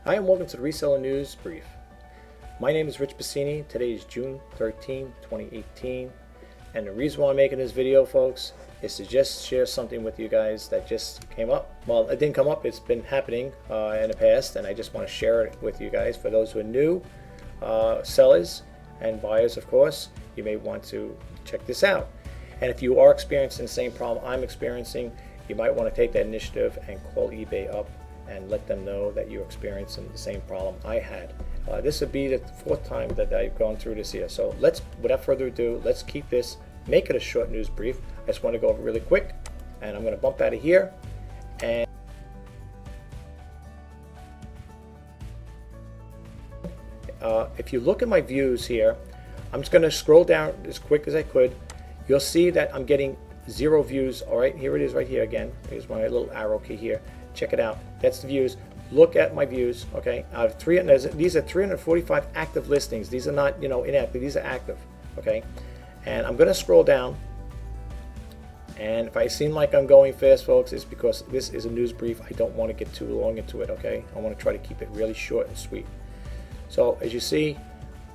Hi and welcome to the Reseller News Brief. My name is Rjpasini. Today is June 13, 2018. And the reason why I'm making this video, folks, is to just share something with you guys that just came up. Well, it didn't come up. It's been happening in the past, and I just want to share it with you guys. For those who are new, sellers and buyers, of course, you may want to check this out. And if you are experiencing the same problem I'm experiencing, you might want to take that initiative and call eBay up and let them know that you're experiencing the same problem I had. This would be the fourth time that I've gone through this here. So without further ado, let's keep this, make it a short news brief. I just want to go over really quick, and I'm going to bump out of here. And if you look at my views here, I'm just going to scroll down as quick as I could. You'll see that I'm getting 0 views. All right, here it is right here again. Here's my little arrow key here. Check it out. That's the views. Look at my views. Okay, out of these are 345 active listings. These are not, inactive. These are active. Okay, and I'm going to scroll down. And if I seem like I'm going fast, folks, it's because this is a news brief. I don't want to get too long into it. Okay, I want to try to keep it really short and sweet. So as you see,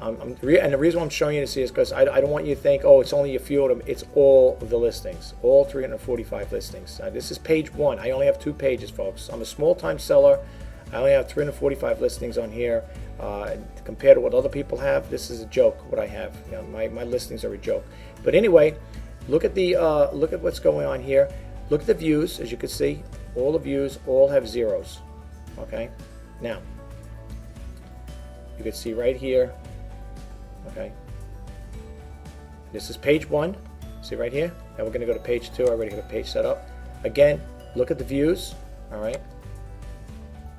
and the reason why I'm showing you this is because I don't want you to think, oh, it's only a few of them. It's all of the listings, all 345 listings. This is page 1. I only have 2 pages, folks. I'm a small-time seller. I only have 345 listings on here. Compared to what other people have, this is a joke. What I have, my listings are a joke. But anyway, look at what's going on here. Look at the views. As you can see, all the views all have zeros. Okay, now you can see right here. Okay, this is page 1. See right here? Now we're going to go to page 2. I already got a page set up. Again, look at the views. All right,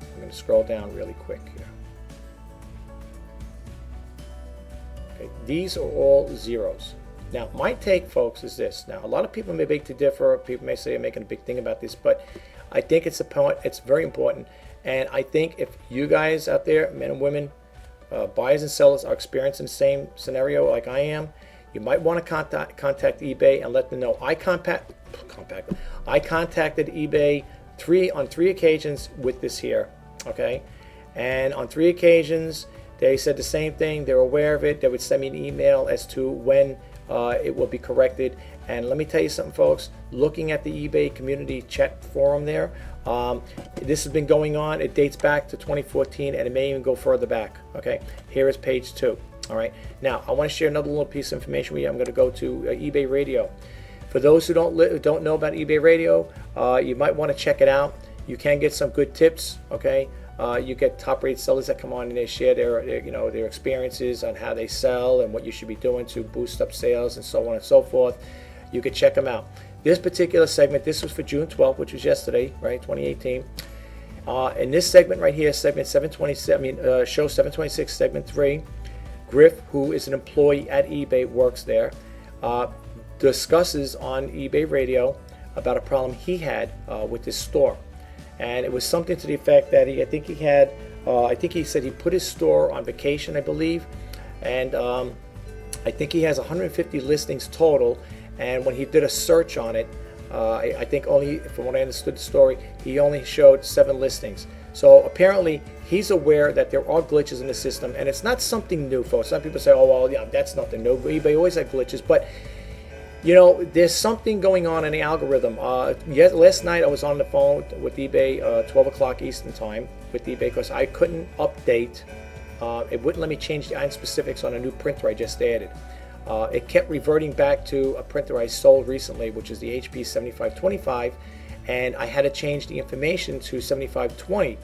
I'm going to scroll down really quick here. Okay, these are all zeros. Now, my take, folks, is this. Now, a lot of people may beg to differ. People may say I'm making a big thing about this, but I think it's very important. And I think if you guys out there, men and women, buyers and sellers, are experiencing the same scenario like I am, you might want to contact eBay and let them know. I contacted eBay on 3 occasions with this here, okay? And on 3 occasions, they said the same thing. They're aware of it. They would send me an email as to when it will be corrected. And let me tell you something, folks. Looking at the eBay community chat forum there, this has been going on. It dates back to 2014, and it may even go further back. Okay, here is page 2. All right, now I want to share another little piece of information with you. I'm going to go to eBay Radio. For those who don't know about eBay Radio, you might want to check it out. You can get some good tips. Okay, you get top-rated sellers that come on and they share their experiences on how they sell and what you should be doing to boost up sales and so on and so forth. You can check them out. This particular segment, this was for June 12th, which was yesterday, right, 2018. In this segment right here, segment 727, show 726, segment 3, Griff, who is an employee at eBay, works there, discusses on eBay Radio about a problem he had with his store. And it was something to the effect that I think he said he put his store on vacation, I believe, and I think he has 150 listings total. And when he did a search on it, I think only, from what I understood the story, he only showed 7 listings. So apparently he's aware that there are glitches in the system, and it's not something new, folks. Some people say, oh, well, yeah, that's nothing new. eBay always had glitches, but there's something going on in the algorithm. Last night I was on the phone with eBay, 12 o'clock Eastern time with eBay, because I couldn't update. It wouldn't let me change the item specifics on a new printer I just added. It kept reverting back to a printer I sold recently, which is the HP 7525, and I had to change the information to 7520,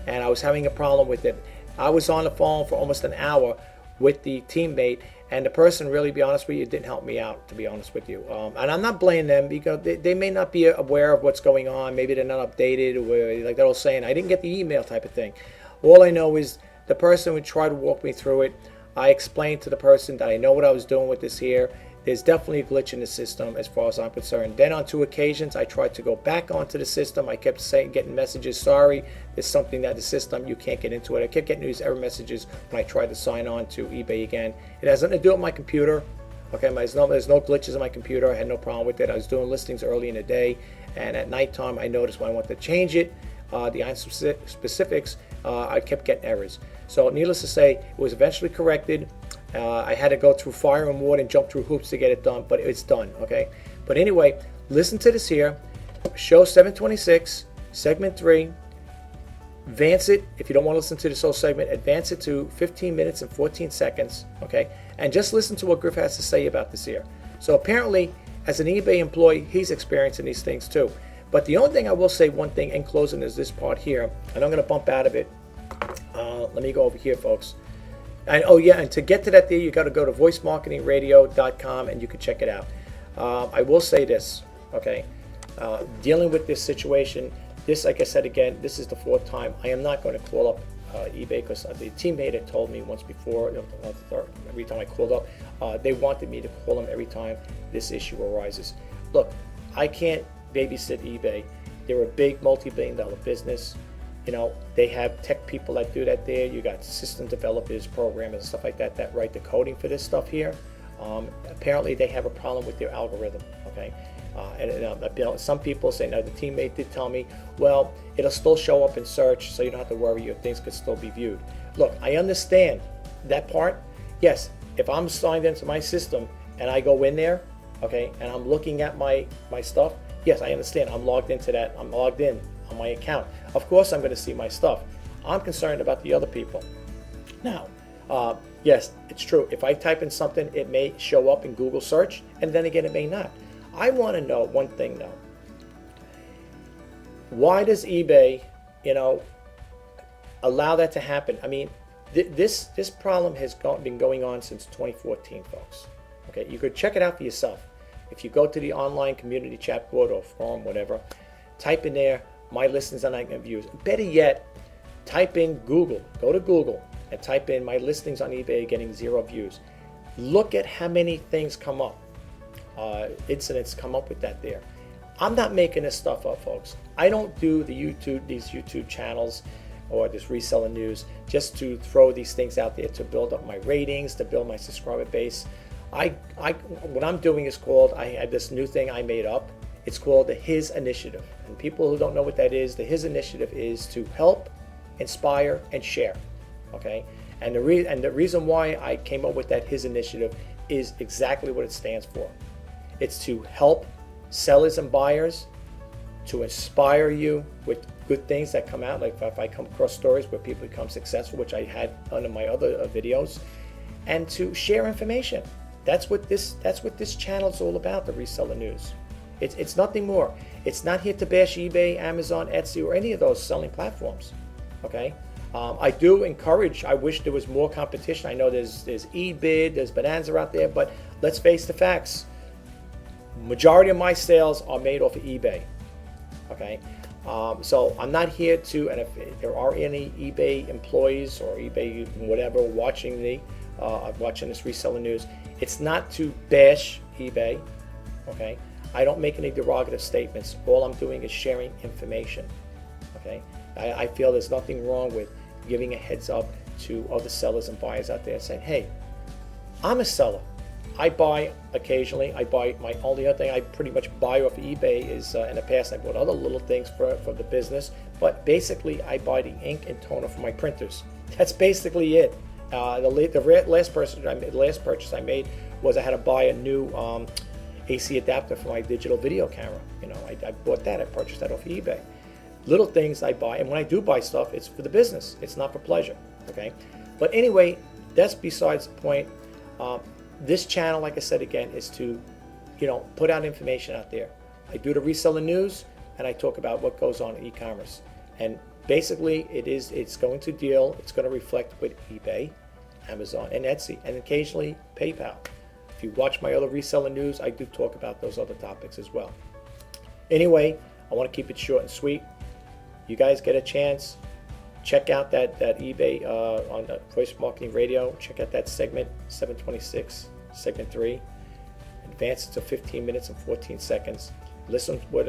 and I was having a problem with it. I was on the phone for almost an hour with the teammate, and the person, really, be honest with you, didn't help me out, to be honest with you. And I'm not blaming them, because they may not be aware of what's going on. Maybe they're not updated, or like that old saying, I didn't get the email type of thing. All I know is the person would try to walk me through it. I explained to the person that I know what I was doing with this here. There's definitely a glitch in the system as far as I'm concerned. Then on 2 occasions, I tried to go back onto the system. I kept getting messages, sorry, there's something that the system, you can't get into it. I kept getting these error messages when I tried to sign on to eBay again. It has nothing to do with my computer. Okay, there's no glitches in my computer. I had no problem with it. I was doing listings early in the day, and at nighttime I noticed when I wanted to change it, the item specifics, I kept getting errors. So needless to say, it was eventually corrected. I had to go through fire and water and jump through hoops to get it done, but it's done, okay? But anyway, listen to this here. Show 726, segment 3. Advance it. If you don't want to listen to this whole segment, advance it to 15 minutes and 14 seconds, okay? And just listen to what Griff has to say about this here. So apparently, as an eBay employee, he's experiencing these things too. But the only thing I will say, one thing in closing, is this part here, and I'm going to bump out of it. Let me go over here, folks. And oh yeah, and to get to that there, you got to go to voicemarketingradio.com and you can check it out. I will say this, okay? Dealing with this situation, this, like I said again, this is the 4th time. I am not going to call up eBay because the teammate had told me once before, every time I called up, they wanted me to call them every time this issue arises. Look, I can't babysit eBay. They're a big multi-billion-dollar business. You know, they have tech people that do that there. You got system developers, programmers, and stuff like that that write the coding for this stuff here. Apparently, they have a problem with their algorithm, okay? Some people say, now the teammate did tell me, well, it'll still show up in search, so you don't have to worry, your things could still be viewed. Look, I understand that part. Yes, if I'm signed into my system and I go in there, okay, and I'm looking at my stuff, yes, I understand. I'm logged into that. I'm logged in on my account. Of course, I'm going to see my stuff. I'm concerned about the other people. Now, yes, it's true. If I type in something, it may show up in Google search, and then again, it may not. I want to know one thing though. Why does eBay, allow that to happen? I mean, this problem has been going on since 2014, folks. Okay, you could check it out for yourself. If you go to the online community chat board or forum, whatever, type in there, my listings are not getting views. Better yet, type in Google. Go to Google and type in my listings on eBay getting 0 views. Look at how many things come up. Incidents come up with that there. I'm not making this stuff up, folks. I don't do these YouTube channels or this reseller news just to throw these things out there to build up my ratings, to build my subscriber base. What I'm doing is called, I had this new thing I made up. It's called the His Initiative. And people who don't know what that is, the His Initiative is to help, inspire, and share. Okay? And the reason why I came up with that His Initiative is exactly what it stands for. It's to help sellers and buyers, to inspire you with good things that come out, like if I come across stories where people become successful, which I had under my other videos, and to share information. That's what this channel is all about, the Reseller News. It's nothing more. It's not here to bash eBay, Amazon, Etsy, or any of those selling platforms. Okay? I do encourage, I wish there was more competition. I know there's eBid, there's Bonanza out there, but let's face the facts. Majority of my sales are made off of eBay. Okay? So I'm not here to, and if there are any eBay employees or eBay whatever watching this Reseller News, it's not to bash eBay. Okay? I don't make any derogative statements. All I'm doing is sharing information. Okay? I feel there's nothing wrong with giving a heads up to other sellers and buyers out there and saying, hey, I'm a seller. I buy occasionally. My only other thing I pretty much buy off of eBay is, in the past I bought other little things for the business, but basically I buy the ink and toner for my printers. That's basically it. The last purchase I made was I had to buy a new AC adapter for my digital video camera. I bought that. I purchased that off of eBay. Little things I buy, and when I do buy stuff, it's for the business. It's not for pleasure. Okay, but anyway, that's besides the point. This channel, like I said again, is to, put out information out there. I do the Reseller News, and I talk about what goes on in e-commerce. And basically, it's going to reflect with eBay, Amazon, and Etsy, and occasionally PayPal. If you watch my other Reseller News, I do talk about those other topics as well. Anyway, I want to keep it short and sweet. You guys get a chance, check out that eBay on the Voice Marketing Radio. Check out that segment 726, segment 3. Advance it to 15 minutes and 14 seconds. Listen to what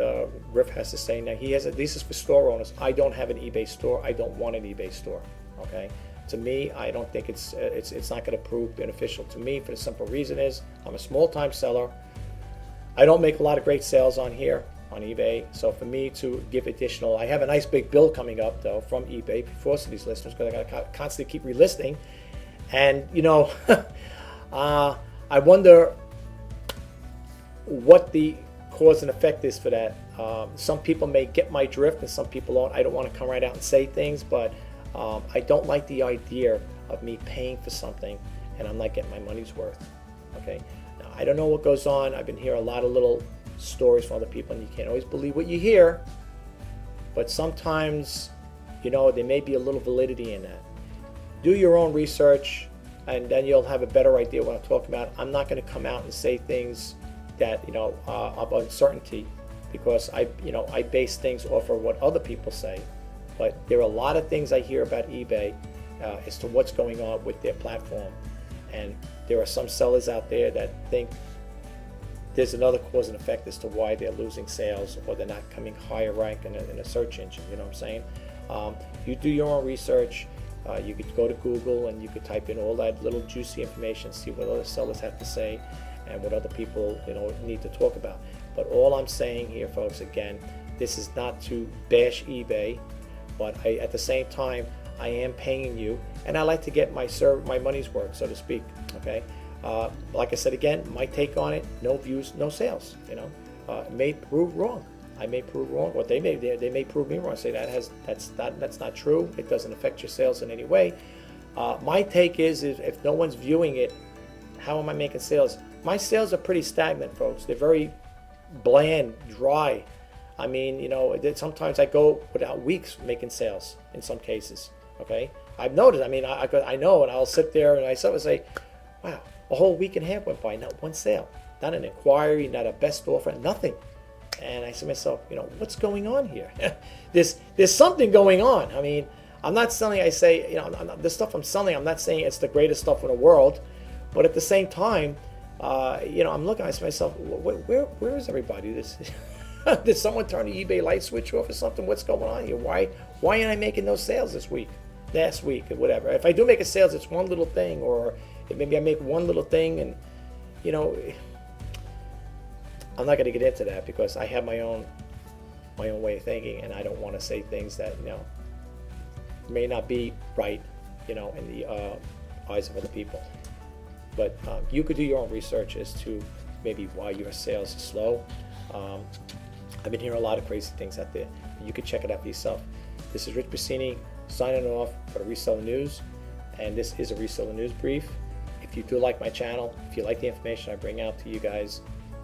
Griff has to say. Now, this is for store owners. I don't have an eBay store. I don't want an eBay store. Okay. To me, I don't think it's not going to prove beneficial to me, for the simple reason is I'm a small-time seller. I don't make a lot of great sales on here. on eBay. So for me to give additional, I have a nice big bill coming up though from eBay for these listeners because I got to constantly keep relisting. And I wonder what the cause and effect is for that. Some people may get my drift and some people don't. I don't want to come right out and say things, but I don't like the idea of me paying for something and I'm not getting my money's worth. Okay, now I don't know what goes on. I've been hearing a lot of little stories from other people, and you can't always believe what you hear, but sometimes there may be a little validity in that. Do your own research and then you'll have a better idea what I'm talking about. I'm not going to come out and say things that of uncertainty because I base things off of what other people say, but there are a lot of things I hear about eBay as to what's going on with their platform, and there are some sellers out there that think there's another cause and effect as to why they're losing sales or they're not coming higher rank in a search engine. You know what I'm saying? You do your own research. You could go to Google and you could type in all that little juicy information, see what other sellers have to say and what other people need to talk about. But all I'm saying here, folks, again, this is not to bash eBay, but at the same time, I am paying you, and I like to get my money's worth, so to speak. Okay, like I said again, my take on it: no views, no sales. It may prove wrong. I may prove wrong, or they may prove me wrong. Say that's not true. It doesn't affect your sales in any way. My take is if no one's viewing it, how am I making sales? My sales are pretty stagnant, folks. They're very bland, dry. I mean, sometimes I go without weeks making sales in some cases. Okay, I've noticed. I mean, I know, and I'll sit there and I say, wow, a whole week and a half went by, not one sale, not an inquiry, not a best offer, nothing. And I said to myself, what's going on here? There's something going on. I mean, I'm not selling. I say, the stuff I'm selling, I'm not saying it's the greatest stuff in the world, but at the same time, I'm looking. I say to myself, where is everybody? Did someone turn the eBay light switch off or something? What's going on here? Why aren't I making those sales this week, last week, or whatever? If I do make a sales, it's one little thing, or maybe I make one little thing, and I'm not going to get into that because I have my own way of thinking, and I don't want to say things that may not be right, in the eyes of other people. But you could do your own research as to maybe why your sales are slow. I've been hearing a lot of crazy things out there. You could check it out for yourself. This is Rjpasini signing off for the Reseller News, and this is a Reseller News Brief. If you do like my channel, if you like the information I bring out to you guys,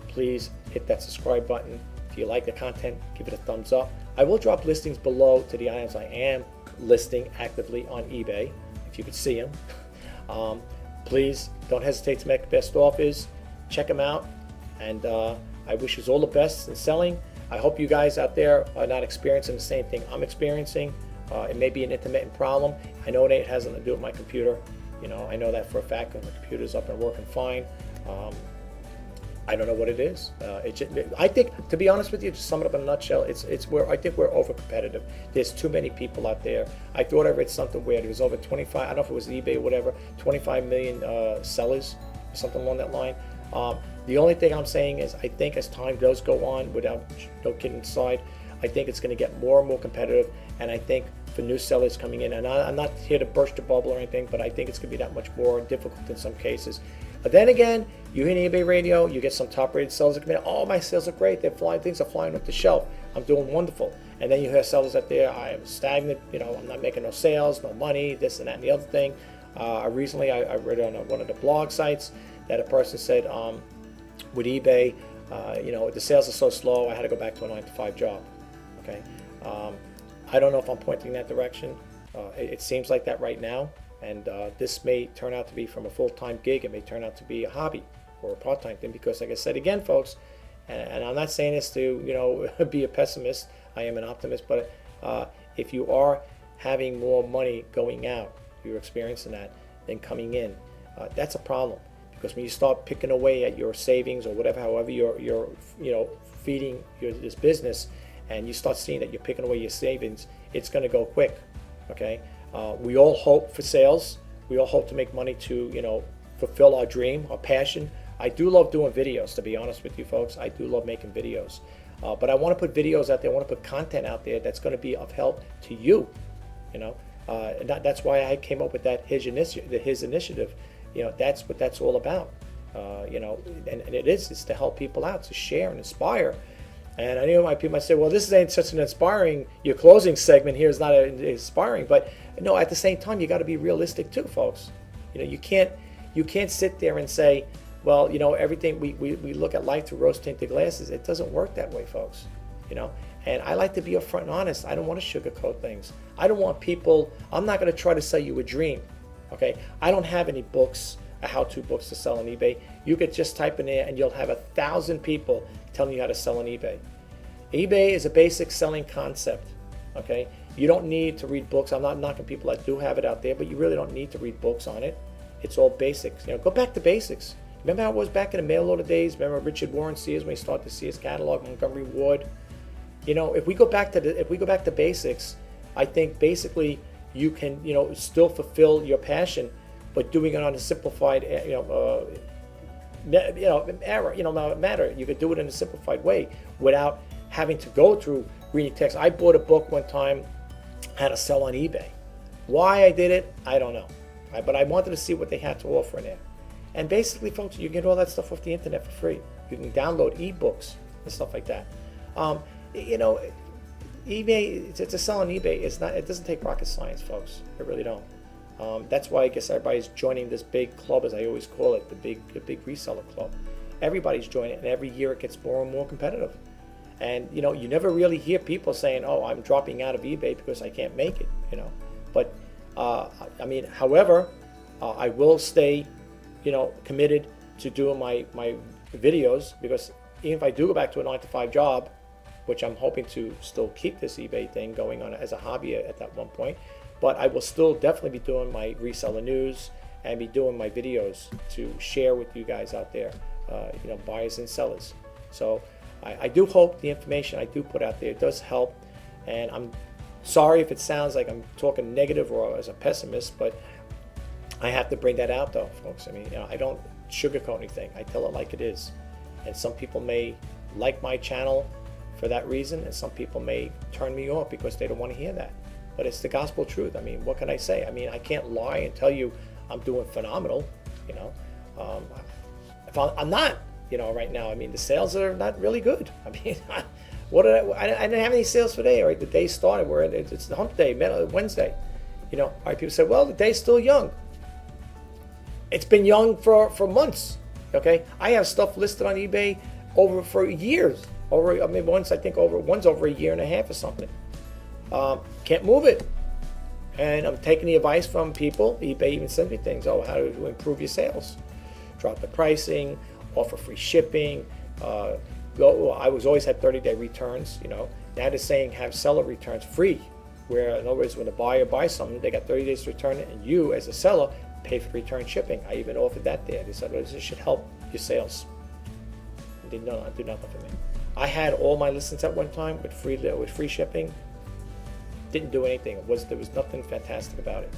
please hit that subscribe button. If you like the content, give it a thumbs up. I will drop listings below to the items I am listing actively on eBay, if you could see them. Please don't hesitate to make best offers. Check them out, and I wish you all the best in selling. I hope you guys out there are not experiencing the same thing I'm experiencing. It may be an intermittent problem. I know it has nothing to do with my computer. I know that for a fact because my computer's up and working fine. I don't know what it is. I think, to be honest with you, to sum it up in a nutshell, I think we're over competitive. There's too many people out there. I thought I read something where there was over 25. I don't know if it was eBay or whatever. 25 million sellers, something along that line. The only thing I'm saying is I think as time does go on, without no kidding aside, I think it's going to get more and more competitive, and I think for new sellers coming in, and I'm not here to burst your bubble or anything, but I think it's going to be that much more difficult in some cases. But then again, you hear eBay radio, you get some top-rated sellers that come in, oh, my sales are great, things are flying off the shelf, I'm doing wonderful. And then you hear sellers out there, I'm stagnant, I'm not making no sales, no money, this and that and the other thing. Recently, I read on one of the blog sites that a person said, with eBay, the sales are so slow, I had to go back to a 9-to-5 job. Okay, I don't know if I'm pointing that direction. It seems like that right now, and this may turn out to be from a full-time gig. It may turn out to be a hobby or a part-time thing because, like I said again, folks, and I'm not saying this to be a pessimist. I am an optimist, but if you are having more money going out, you're experiencing that, than coming in, that's a problem. Because when you start picking away at your savings or whatever, however you're feeding this business, and you start seeing that you're picking away your savings, it's going to go quick. Okay, we all hope for sales. We all hope to make money to fulfill our dream, our passion. I do love doing videos. To be honest with you, folks, I do love making videos. But I want to put videos out there. I want to put content out there that's going to be of help to you. You know, and that's why I came up with that his initiative. You know, that's what that's all about. You know, and it's to help people out, to share and inspire. And I know my people might say, well, this ain't such an inspiring, your closing segment here is not inspiring, but no, at the same time, you got to be realistic too, folks. You know, you can't sit there and say, well, you know, everything, we look at life through rose-tinted glasses. It doesn't work that way, folks, you know. And I like to be upfront and honest. I don't want to sugarcoat things. I don't want people, I'm not going to try to sell you a dream, okay? I don't have any books, how-to books to sell on eBay. You could just type in there and you'll have 1,000 people telling you how to sell on eBay. eBay is a basic selling concept, okay? You don't need to read books. I'm not knocking people that do have it out there, but you really don't need to read books on it. It's all basics. You know, go back to basics. Remember how it was back in the mail order days? Remember Richard Warren Sears when he started the Sears catalog, Montgomery Ward? You know, if we go back to basics, I think basically you can, you know, still fulfill your passion, but doing it on a simplified, matter. You could do it in a simplified way without having to go through reading text. I bought a book one time, how to sell on eBay. Why I did it, I don't know. But I wanted to see what they had to offer in there. And basically, folks, you can get all that stuff off the internet for free. You can download ebooks and stuff like that. You know, eBay, to sell on eBay, it doesn't take rocket science, folks. It really don't. That's why I guess everybody's joining this big club, as I always call it, the big reseller club. Everybody's joining it, and every year it gets more and more competitive. And you know, you never really hear people saying, "Oh, I'm dropping out of eBay because I can't make it." You know, but I mean, however, I will stay, you know, committed to doing my videos, because even if I do go back to a 9-to-5 job, which I'm hoping to still keep this eBay thing going on as a hobby at that one point, but I will still definitely be doing my reseller news and be doing my videos to share with you guys out there, you know, buyers and sellers. So I do hope the information I do put out there does help, and I'm sorry if it sounds like I'm talking negative or as a pessimist, but I have to bring that out though, folks. I mean, you know, I don't sugarcoat anything. I tell it like it is. And some people may like my channel for that reason, and some people may turn me off because they don't want to hear that. But it's the gospel truth. I mean, what can I say? I mean, I can't lie and tell you I'm doing phenomenal, you know. If I'm not, you know, right now. I mean, the sales are not really good. I mean, I didn't have any sales today. Right, the day started. It's the hump day, Wednesday. You know, all right, people say, well, the day's still young. It's been young for months. Okay, I have stuff listed on eBay for years. One's over a year and a half or something. Can't move it. And I'm taking the advice from people. eBay even sends me things. Oh, how to improve your sales. Drop the pricing, offer free shipping. I always had 30-day returns, you know. Now they're saying have seller returns free. Where, in other words, when the buyer buys something, they got 30 days to return it, and you, as a seller, pay for return shipping. I even offered that there. They said, well, this should help your sales. They did nothing for me. I had all my listings at one time with free shipping. Didn't do anything. There was nothing fantastic about it.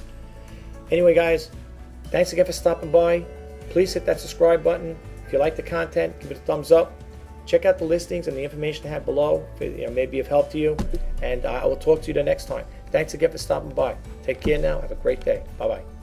Anyway, guys, thanks again for stopping by. Please hit that subscribe button. If you like the content, give it a thumbs up. Check out the listings and the information I have below. If it may be of help to you. And I will talk to you the next time. Thanks again for stopping by. Take care now. Have a great day. Bye-bye.